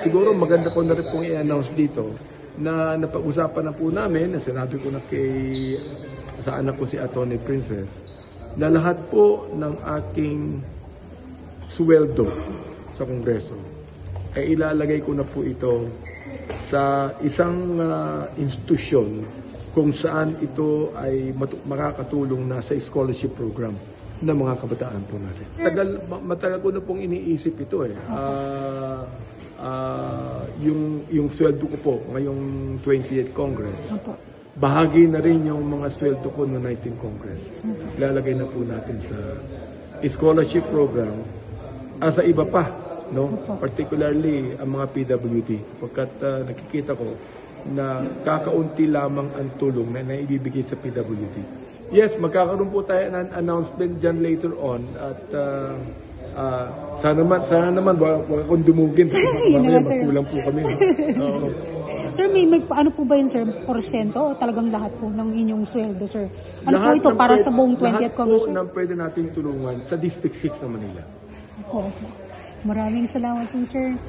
Siguro maganda po na rin pong i-announce dito na napag-usapan na po namin, na sinabi ko na sa anak ko si Atty. Princess, na lahat po ng aking sweldo sa Kongreso ay ilalagay ko na po ito sa isang institusyon kung saan ito ay makakatulong na sa scholarship program ng mga kabataan po natin. Matagal ko na pong iniisip ito yung sweldo ko po ngayong 28th Congress. Bahagi na rin yung mga sweldo ko noong 19th Congress. Lalagay na po natin sa scholarship program sa iba pa, no? Particularly ang mga PWD. Pagkat nakikita ko na kakaunti lamang ang tulong na naibibigay sa PWD. Yes, magkakaroon po tayo ng announcement dyan later on at sana naman wala akong dumugin. Mamaya magkulang po kami. Sir, may ano po ba yun, sir? Porsyento o talagang lahat po ng inyong sweldo, sir? Ano lahat po ito para sa buong 20th Congress? Lahat po ng pwede natin tulungan sa District 6 na Manila. Maraming salamat po, sir.